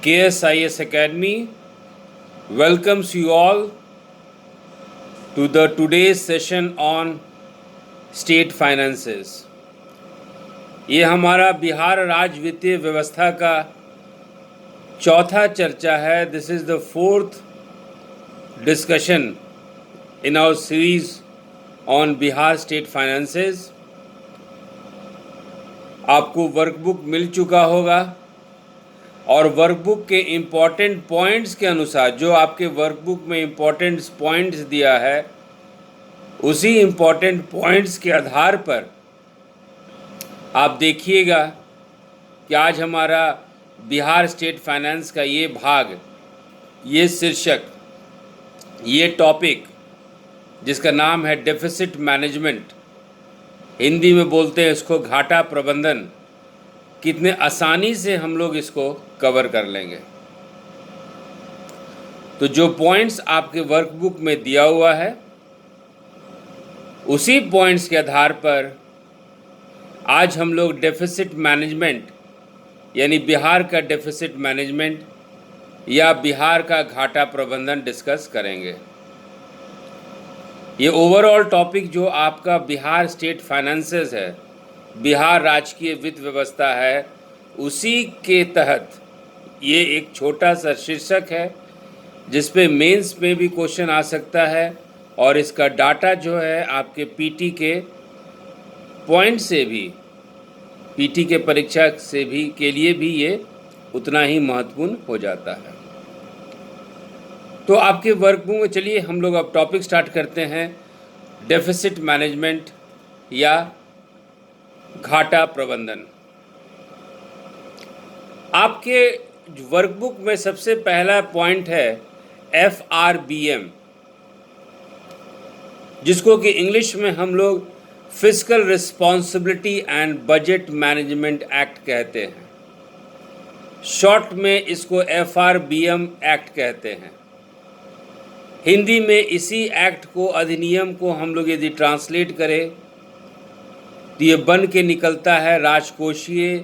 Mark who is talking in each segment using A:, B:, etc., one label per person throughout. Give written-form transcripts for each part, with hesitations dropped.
A: KSIS Academy welcomes you all to the today's session on state finances। ये हमारा बिहार राज्य वित्तीय व्यवस्था का चौथा चर्चा है। This is the fourth discussion in our series on Bihar state finances. आपको वर्कबुक मिल चुका होगा और वर्कबुक के इम्पॉर्टेंट पॉइंट्स के अनुसार जो आपके वर्कबुक में इम्पॉर्टेंट पॉइंट्स दिया है, उसी इम्पॉर्टेंट पॉइंट्स के आधार पर आप देखिएगा कि आज हमारा बिहार स्टेट फाइनेंस का ये भाग, ये शीर्षक, ये टॉपिक जिसका नाम है डेफिसिट मैनेजमेंट, हिंदी में बोलते हैं इसको घाटा प्रबंधन, कितने आसानी से हम लोग इसको कवर कर लेंगे। तो जो पॉइंट्स आपके वर्कबुक में दिया हुआ है, उसी पॉइंट्स के आधार पर आज हम लोग डेफिसिट मैनेजमेंट यानी बिहार का डेफिसिट मैनेजमेंट या बिहार का घाटा प्रबंधन डिस्कस करेंगे। ये ओवरऑल टॉपिक जो आपका बिहार स्टेट फाइनेंसेस है, बिहार राजकीय वित्त व्यवस्था है, उसी के तहत ये एक छोटा सा शीर्षक है जिस पे मेंस में भी क्वेश्चन आ सकता है और इसका डाटा जो है आपके पीटी के पॉइंट से भी, पीटी के परीक्षा से भी के लिए भी ये उतना ही महत्वपूर्ण हो जाता है। तो आपके वर्कबुक में चलिए हम लोग अब टॉपिक स्टार्ट करते हैं, डेफिसिट मैनेजमेंट या घाटा प्रबंधन। आपके वर्कबुक में सबसे पहला पॉइंट है FRBM, जिसको कि इंग्लिश में हम लोग fiscal responsibility and budget management act कहते हैं। शॉर्ट में इसको FRBM एक्ट कहते हैं। हिंदी में इसी एक्ट को, अधिनियम को हम लोग यदि ट्रांसलेट करें तो ये बन के निकलता है राजकोषीय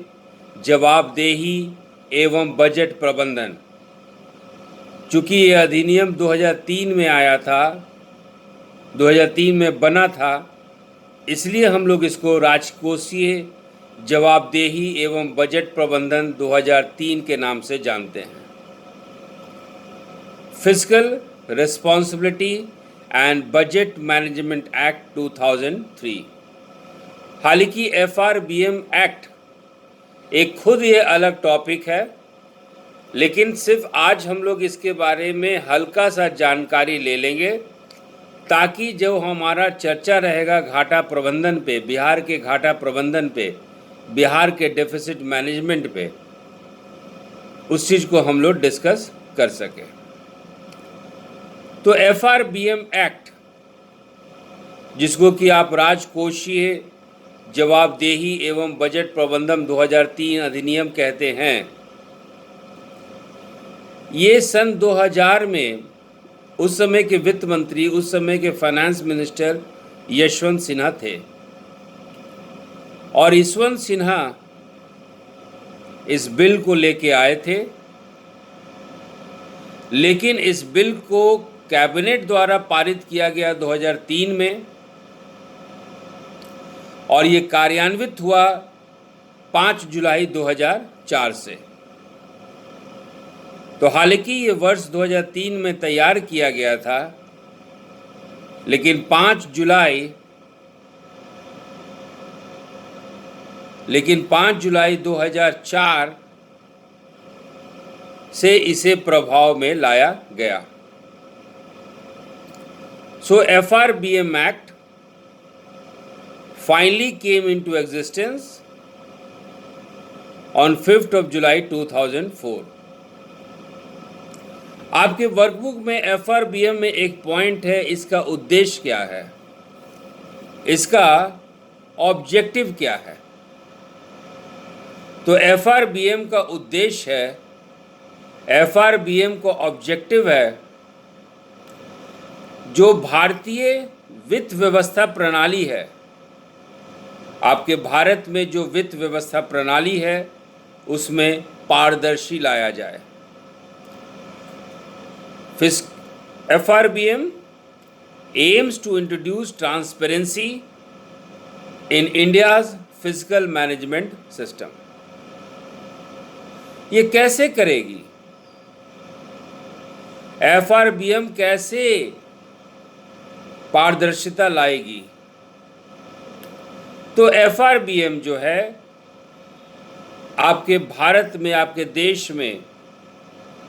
A: जवाबदेही एवं बजट प्रबंधन। चूँकि ये अधिनियम 2003 में आया था, 2003 में बना था, इसलिए हम लोग इसको राजकोषीय जवाबदेही एवं बजट प्रबंधन 2003 के नाम से जानते हैं। Fiscal responsibility and budget management act 2003। हालांकि FRBM एक्ट एक खुद ये अलग टॉपिक है, लेकिन सिर्फ आज हम लोग इसके बारे में हल्का सा जानकारी ले लेंगे ताकि जो हमारा चर्चा रहेगा घाटा प्रबंधन पे, बिहार के घाटा प्रबंधन पे, बिहार के डेफिसिट मैनेजमेंट पे, उस चीज़ को हम लोग डिस्कस कर सकें। तो FRBM एक्ट, जिसको कि आप राजकोषीय जवाबदेही एवं बजट प्रबंधन 2003 अधिनियम कहते हैं, ये सन 2000 में उस समय के वित्त मंत्री, उस समय के फाइनेंस मिनिस्टर यशवंत सिन्हा थे और यशवंत सिन्हा इस बिल को लेके आए थे, लेकिन इस बिल को कैबिनेट द्वारा पारित किया गया 2003 में और ये कार्यान्वित हुआ 5 जुलाई 2004 से। तो हालांकि ये वर्ष 2003 में तैयार किया गया था, लेकिन 5 जुलाई 2004 से इसे प्रभाव में लाया गया। So FRBM Act finally came into existence on 5th of July 2004। आपके वर्कबुक में FRBM में एक पॉइंट है, इसका उद्देश्य क्या है, इसका ऑब्जेक्टिव क्या है। तो FRBM का उद्देश्य है, FRBM का ऑब्जेक्टिव है, जो भारतीय वित्त व्यवस्था प्रणाली है, आपके भारत में जो वित्त व्यवस्था प्रणाली है उसमें पारदर्शी लाया जाए। FRBM aims to introduce transparency in India's fiscal management system. ये कैसे करेगी? FRBM कैसे पारदर्शिता लाएगी? तो FRBM जो है आपके भारत में, आपके देश में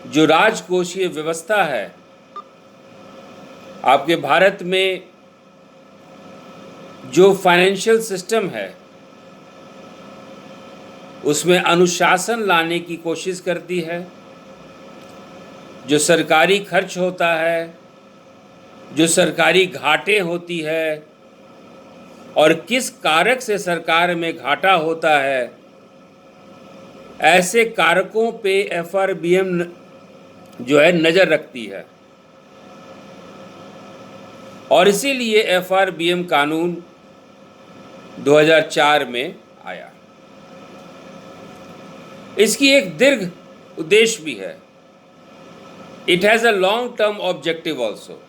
A: जो राजकोषीय व्यवस्था है, आपके भारत में जो फाइनेंशियल सिस्टम है, उसमें अनुशासन लाने की कोशिश करती है। जो सरकारी खर्च होता है, जो सरकारी घाटे होती है और किस कारक से सरकार में घाटा होता है, ऐसे कारकों पे FRBM जो है नज़र रखती है। और इसीलिए FRBM कानून 2004 में आया। इसकी एक दीर्घ उद्देश्य भी है। It has a long term objective also.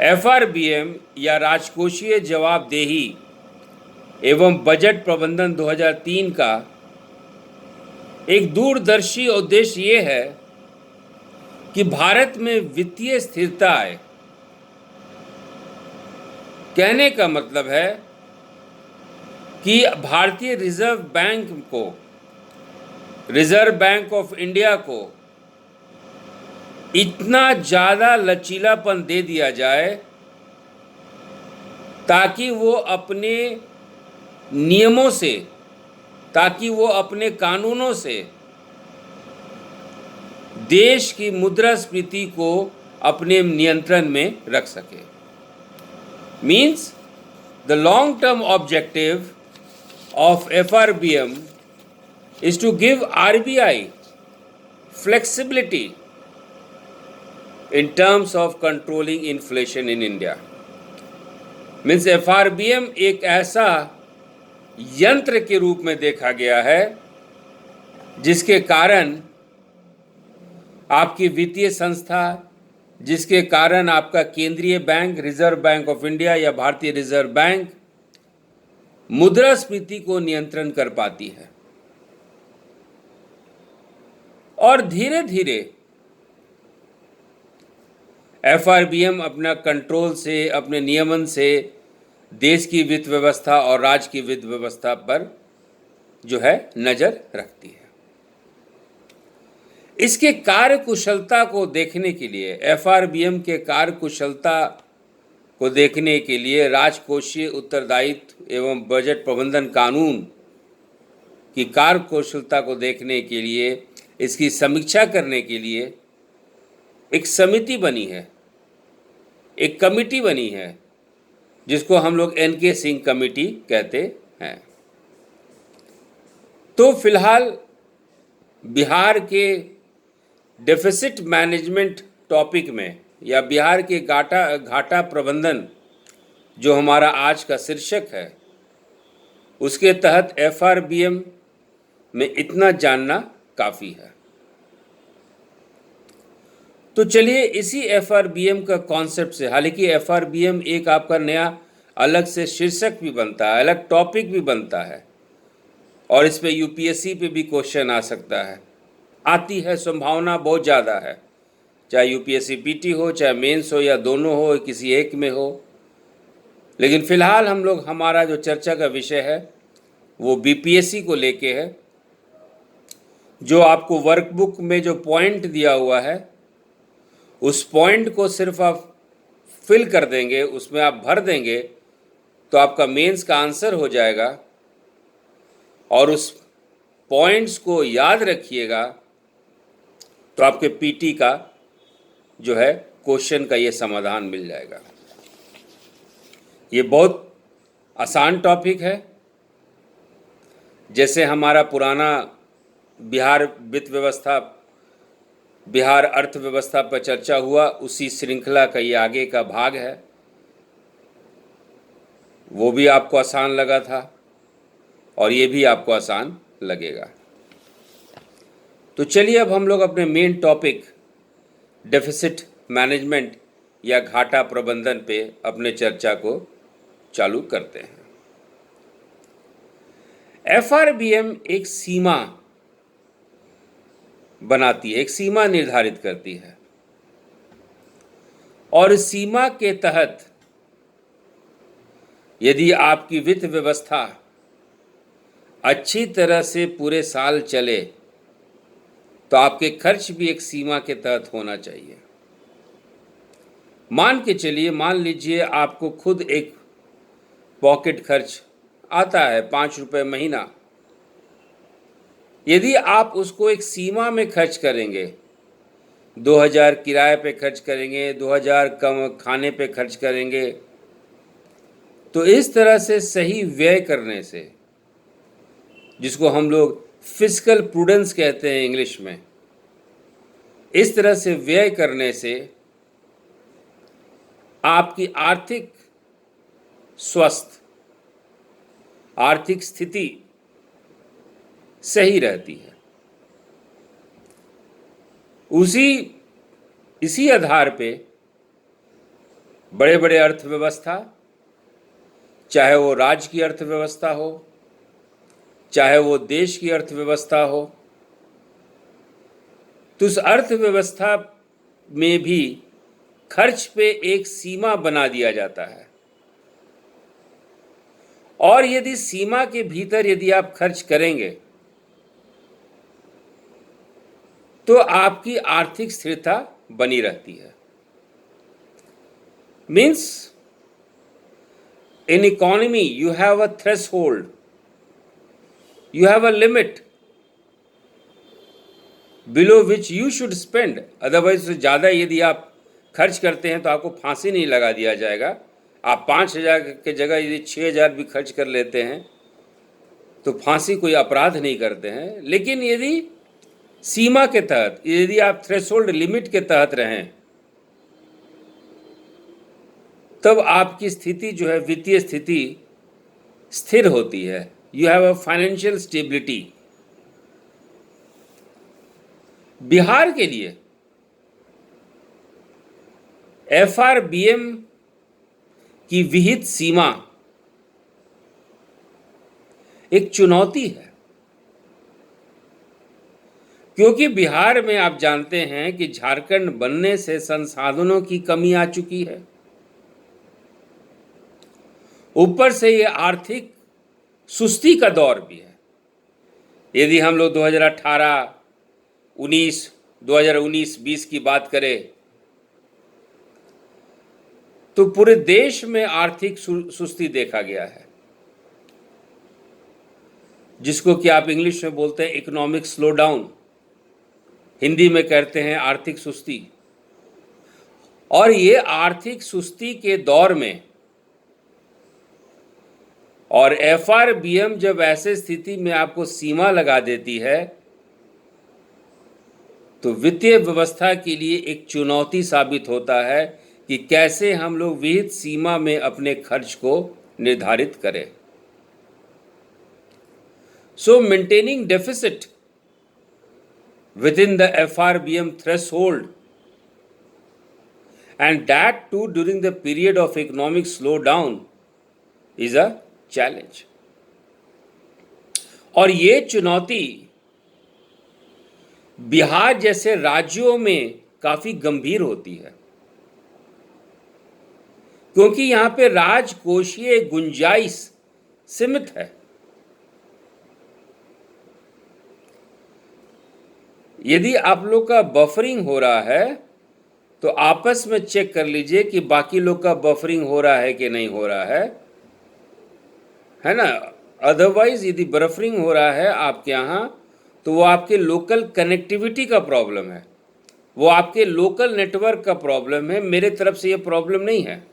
A: FRBM या राजकोषीय जवाबदेही एवं बजट प्रबंधन 2003 का एक दूरदर्शी उद्देश्य ये है कि भारत में वित्तीय स्थिरता आए। कहने का मतलब है कि भारतीय रिजर्व बैंक को, रिजर्व बैंक ऑफ इंडिया को इतना ज़्यादा लचीलापन दे दिया जाए ताकि वो अपने नियमों से, ताकि वो अपने कानूनों से देश की मुद्रास्फीति को अपने नियंत्रण में रख सके। Means the long term objective of FRBM is to give RBI flexibility in terms of controlling inflation in India. Means FRBM एक ऐसा यंत्र के रूप में देखा गया है जिसके कारण आपकी वित्तीय संस्था, जिसके कारण आपका केंद्रीय bank, reserve bank of India या भारतीय रिजर्व बैंक मुद्रास्फीति को नियंत्रण कर पाती है। और धीरे धीरे FRBM अपना कंट्रोल से, अपने नियमन से देश की वित्त व्यवस्था और राज्य की वित्त व्यवस्था पर जो है नज़र रखती है। इसके कार्यकुशलता को देखने के लिए, FRBM के कार्यकुशलता को देखने के लिए राजकोषीय उत्तरदायित्व एवं बजट प्रबंधन कानून की कार्यकुशलता को देखने के लिए, इसकी समीक्षा करने के लिए एक समिति बनी है, एक कमिटी बनी है जिसको हम लोग NK सिंह कमेटी कहते हैं। तो फिलहाल बिहार के डेफिसिट मैनेजमेंट टॉपिक में या बिहार के घाटा प्रबंधन जो हमारा आज का शीर्षक है, उसके तहत FRBM में इतना जानना काफ़ी है। तो चलिए इसी FRBM का कॉन्सेप्ट से, हालांकि FRBM एक आपका नया अलग से शीर्षक भी बनता है, अलग टॉपिक भी बनता है और इस पे UPSC पे भी क्वेश्चन आ सकता है, आती है, संभावना बहुत ज़्यादा है। चाहे UPSC PT हो, चाहे मेंस हो या दोनों हो, किसी एक में हो। लेकिन फ़िलहाल हम लोग, हमारा जो चर्चा का विषय है वो BPSC को लेके है। जो आपको वर्कबुक में जो पॉइंट दिया हुआ है, उस पॉइंट को सिर्फ आप फिल कर देंगे, उसमें आप भर देंगे तो आपका मेंस का आंसर हो जाएगा। और उस पॉइंट्स को याद रखिएगा तो आपके PT का जो है क्वेश्चन का ये समाधान मिल जाएगा। ये बहुत आसान टॉपिक है। जैसे हमारा पुराना बिहार वित्त व्यवस्था, बिहार अर्थव्यवस्था पर चर्चा हुआ, उसी श्रृंखला का ये आगे का भाग है। वो भी आपको आसान लगा था और ये भी आपको आसान लगेगा। तो चलिए अब हम लोग अपने मेन टॉपिक डेफिसिट मैनेजमेंट या घाटा प्रबंधन पे अपने चर्चा को चालू करते हैं। एफआरबीएम एक सीमा बनाती है, एक सीमा निर्धारित करती है, और इस सीमा के तहत यदि आपकी वित्त व्यवस्था अच्छी तरह से पूरे साल चले तो आपके खर्च भी एक सीमा के तहत होना चाहिए। मान लीजिए आपको खुद एक पॉकेट खर्च आता है 5 रुपये महीना। यदि आप उसको एक सीमा में खर्च करेंगे, 2000 किराए पे खर्च करेंगे, 2000 कम खाने पे खर्च करेंगे, तो इस तरह से सही व्यय करने से, जिसको हम लोग फिस्कल प्रूडेंस कहते हैं इंग्लिश में, इस तरह से व्यय करने से आपकी आर्थिक स्वस्थ आर्थिक स्थिति सही रहती है। इसी आधार पे बड़े बड़े अर्थव्यवस्था, चाहे वो राज्य की अर्थव्यवस्था हो, चाहे वो देश की अर्थव्यवस्था हो, तो उस अर्थव्यवस्था में भी खर्च पे एक सीमा बना दिया जाता है, और यदि सीमा के भीतर यदि आप खर्च करेंगे तो आपकी आर्थिक स्थिरता बनी रहती है। Means in economy you have a threshold, you have a limit below which you should spend, otherwise ज़्यादा यदि आप खर्च करते हैं तो आपको फांसी नहीं लगा दिया जाएगा। आप 5000 के जगह यदि 6000 भी खर्च कर लेते हैं तो फांसी कोई अपराध नहीं करते हैं। लेकिन यदि सीमा के तहत, यदि आप थ्रेशोल्ड लिमिट के तहत रहें, तब आपकी स्थिति जो है, वित्तीय स्थिति स्थिर होती है। You have a financial stability. Bihar के लिए एफआरबीएम की विहित सीमा एक चुनौती है, क्योंकि बिहार में आप जानते हैं कि झारखंड बनने से संसाधनों की कमी आ चुकी है, ऊपर से ये आर्थिक सुस्ती का दौर भी है। यदि हम लोग 2018-19 की बात करें तो पूरे देश में आर्थिक सुस्ती देखा गया है, जिसको कि आप इंग्लिश में बोलते हैं इकोनॉमिक स्लो डाउन, हिंदी में कहते हैं आर्थिक सुस्ती। और ये आर्थिक सुस्ती के दौर में और एफआरबीएम जब ऐसे स्थिति में आपको सीमा लगा देती है तो वित्तीय व्यवस्था के लिए एक चुनौती साबित होता है कि कैसे हम लोग विहित सीमा में अपने खर्च को निर्धारित करें। सो maintaining deficit within the FRBM threshold, and that too during the period of economic slowdown, is a challenge. और ये चुनौती बिहार जैसे राज्यों में काफी गंभीर होती है, क्योंकि यहां पे राजकोषीय गुंजाइश सीमित है। यदि आप लोग का बफरिंग हो रहा है तो आपस में चेक कर लीजिए कि बाकी लोग का बफरिंग हो रहा है कि नहीं हो रहा है ना। अदरवाइज यदि बफरिंग हो रहा है आपके यहाँ तो वो आपके लोकल कनेक्टिविटी का प्रॉब्लम है, वो आपके लोकल नेटवर्क का प्रॉब्लम है। मेरे तरफ से ये प्रॉब्लम नहीं है।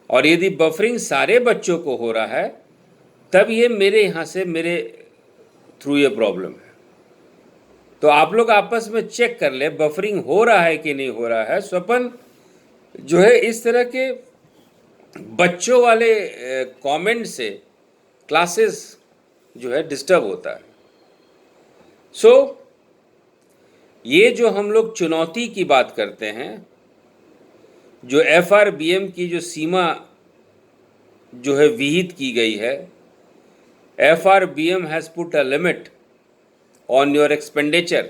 A: और यदि बफरिंग सारे बच्चों को हो रहा है तब ये मेरे यहाँ से मेरे थ्रू ये प्रॉब्लम है। तो आप लोग आपस में चेक कर ले बफरिंग हो रहा है कि नहीं हो रहा है। स्वपन जो है इस तरह के बच्चों वाले कमेंट से क्लासेस जो है डिस्टर्ब होता है। सो ये जो हम लोग चुनौती की बात करते हैं, जो एफआरबीएम की जो सीमा जो है विहित की गई है, FRBM has put a limit on your expenditure.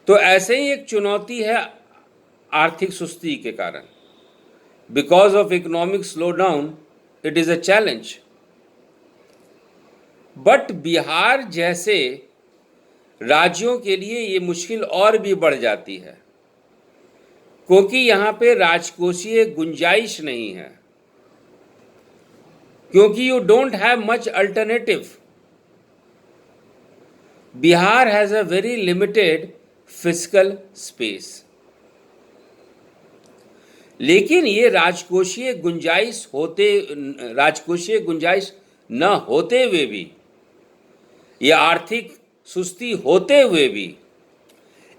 A: तो ऐसे ही एक चुनौती है आर्थिक सुस्ती के कारण. Because of economic slowdown, it is a challenge. But Bihar जैसे राज्यों के लिए ये मुश्किल और भी बढ़ जाती है, क्योंकि यहाँ पे राजकोषीय गुंजाइश नहीं है, क्योंकि you don't have much alternative. Bihar has a very limited fiscal space. लेकिन ये राजकोषीय गुंजाइश न होते हुए भी, ये आर्थिक सुस्ती होते हुए भी,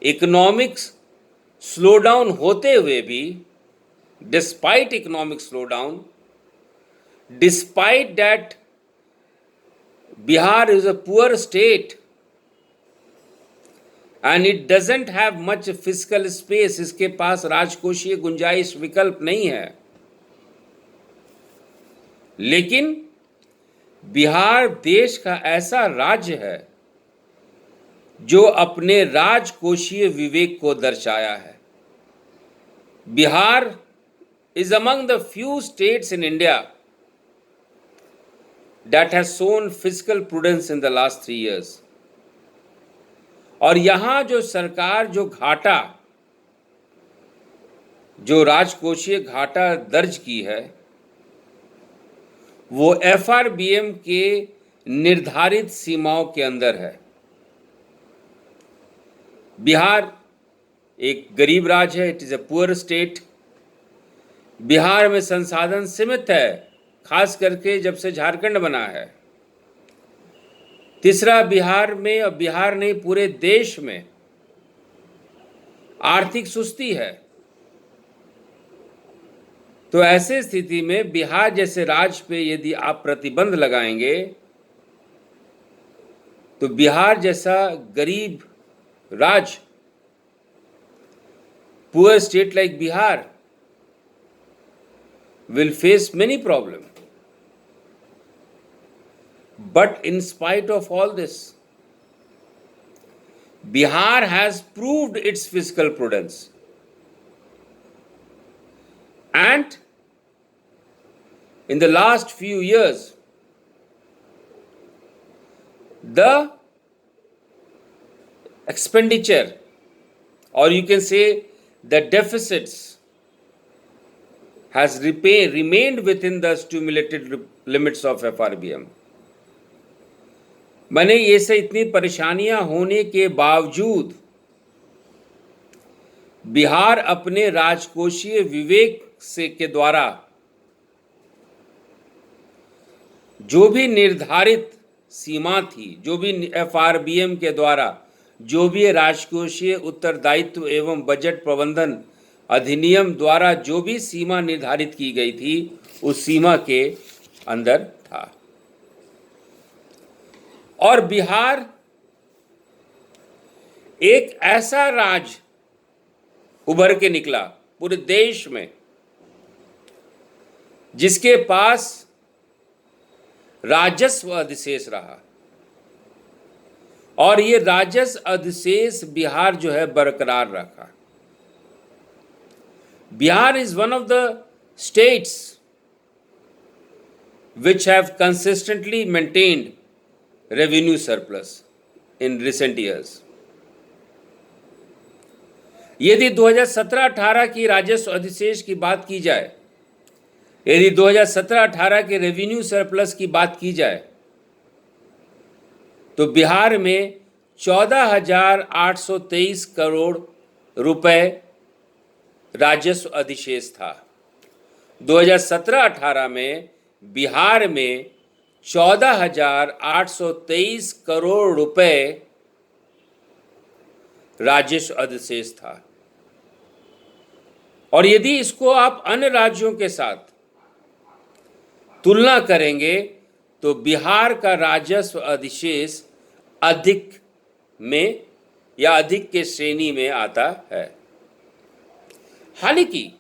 A: इकोनॉमिक्स स्लोडाउन होते हुए भी, despite economic slowdown, despite that Bihar is a poor state and it doesn't have much fiscal space, इसके पास राजकोषीय गुंजाइश विकल्प नहीं है, लेकिन बिहार देश का ऐसा राज्य है जो अपने राजकोषीय विवेक को दर्शाया है. Bihar is among the few states in India that has shown fiscal prudence in the last 3 years. और यहाँ जो सरकार जो राजकोषीय घाटा दर्ज की है, वो एफआरबीएम के निर्धारित सीमाओं के अंदर है. बिहार एक गरीब राज्य है, it is a poor state. Bihar में संसाधन सीमित है, खास करके जब से झारखंड बना है. तीसरा, बिहार में, और बिहार नहीं पूरे देश में आर्थिक सुस्ती है. तो ऐसे स्थिति में बिहार जैसे राज्य पे यदि आप प्रतिबंध लगाएंगे, तो बिहार जैसा गरीब राज्य, poor state like Bihar, will face many problems. But in spite of all this, Bihar has proved its fiscal prudence. And in the last few years, the expenditure, or you can say the deficits, has remained within the stimulated limits of FRBM. मैंने ये से इतनी परेशानियां होने के बावजूद बिहार अपने राजकोषीय विवेक से के द्वारा जो भी निर्धारित सीमा थी, जो भी एफआरबीएम के द्वारा जो भी राजकोषीय उत्तरदायित्व एवं बजट प्रबंधन अधिनियम द्वारा जो भी सीमा निर्धारित की गई थी, उस सीमा के अंदर था. और बिहार एक ऐसा राज्य उभर के निकला पूरे देश में जिसके पास राजस्व अधिशेष रहा, और ये राजस्व अधिशेष बिहार जो है बरकरार रखा. Bihar is one of the states which have consistently maintained revenue surplus in recent years. यदि 2017-18 की राजस्व अधिशेष की बात की जाए, यदि 2017-18 के रेवेन्यू सरप्लस की बात की जाए, तो बिहार में 14,823 करोड़ रुपए राजस्व अधिशेष था. 2017-18 में बिहार में 14,823 करोड़ रुपए राजस्व अधिशेष था. और यदि इसको आप अन्य राज्यों के साथ तुलना करेंगे, तो बिहार का राजस्व अधिशेष अधिक में या अधिक के श्रेणी में आता है। हालांकि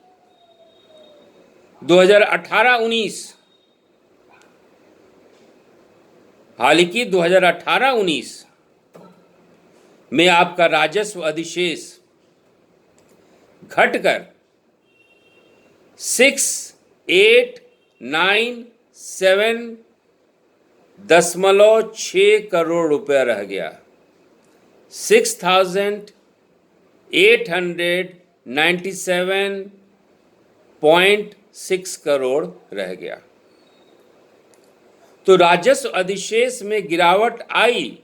A: 2018-19 में आपका राजस्व अधिशेष घटकर 6897.6 करोड़ रुपया रह गया। 6897.6 करोड़ रह गया। तो राजस्व अधिशेष में गिरावट आई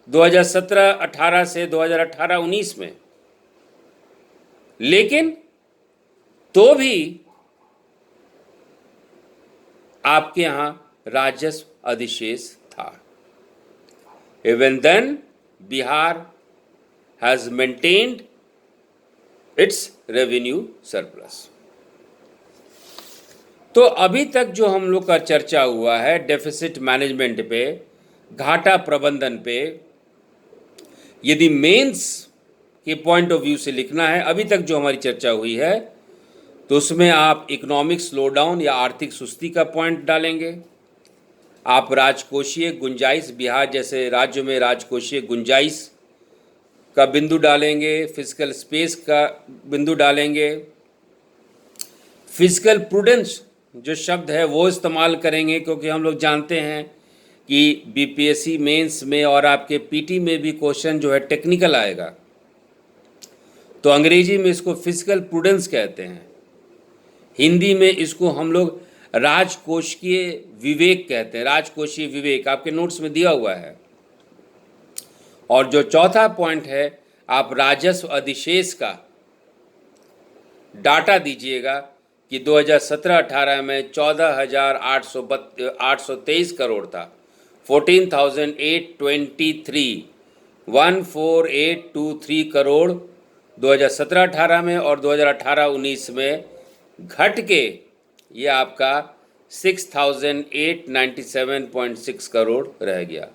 A: 2017-18 से 2018-19 में, लेकिन तो भी आपके यहां राजस्व अधिशेष था। Even then, Bihar has maintained its revenue surplus. तो अभी तक जो हम लोग का चर्चा हुआ है डेफिसिट मैनेजमेंट पे, घाटा प्रबंधन पे, यदि मेंस के पॉइंट ऑफ व्यू से लिखना है, अभी तक जो हमारी चर्चा हुई है, तो उसमें आप इकोनॉमिक स्लोडाउन या आर्थिक सुस्ती का पॉइंट डालेंगे। आप राजकोषीय गुंजाइश, बिहार जैसे राज्य में राजकोषीय गुंजाइश का बिंदु डालेंगे, फिजिकल स्पेस का बिंदु डालेंगे, फिजिकल प्रूडेंस जो शब्द है वो इस्तेमाल करेंगे, क्योंकि हम लोग जानते हैं कि बीपीएससी मेंस में और आपके पीटी में भी क्वेश्चन जो है टेक्निकल आएगा, तो अंग्रेजी में इसको फिजिकल प्रूडेंस कहते हैं, हिंदी में इसको हम लोग राजकोषीय विवेक कहते हैं। राजकोषीय विवेक आपके नोट्स में दिया हुआ है। और जो चौथा पॉइंट है, आप राजस्व अधिशेष का डाटा दीजिएगा कि 2017-18 में 14,823 करोड़ था, 14,823 करोड़ 2017-18 में, और 2018-19 में घट के ये आपका 6,897.6 करोड़ रह गया।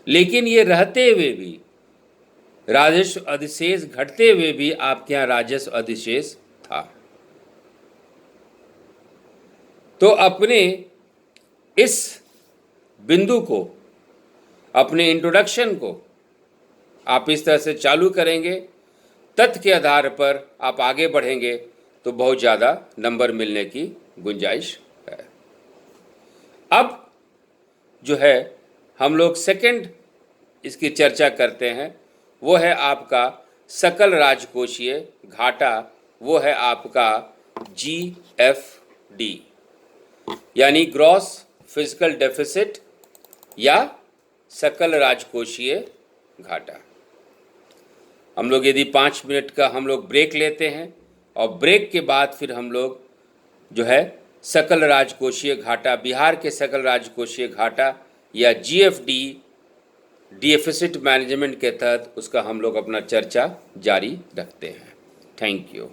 A: लेकिन ये रहते हुए भी, राजस्व अधिशेष घटते हुए भी आपके यहाँ राजस्व अधिशेष था। तो अपने इस बिंदु को, अपने इंट्रोडक्शन को आप इस तरह से चालू करेंगे, तथ्य के आधार पर आप आगे बढ़ेंगे तो बहुत ज़्यादा नंबर मिलने की गुंजाइश है। अब जो है हम लोग सेकंड इसकी चर्चा करते हैं, वो है आपका सकल राजकोषीय घाटा, वो है आपका GFD यानी ग्रॉस फिजिकल डेफिसिट या सकल राजकोषीय घाटा। हम लोग यदि 5 मिनट का हम लोग ब्रेक लेते हैं, और ब्रेक के बाद फिर हम लोग जो है सकल राजकोषीय घाटा, बिहार के सकल राजकोषीय घाटा या GFD डेफिसिट मैनेजमेंट के तहत उसका हम लोग अपना चर्चा जारी रखते हैं। Thank you.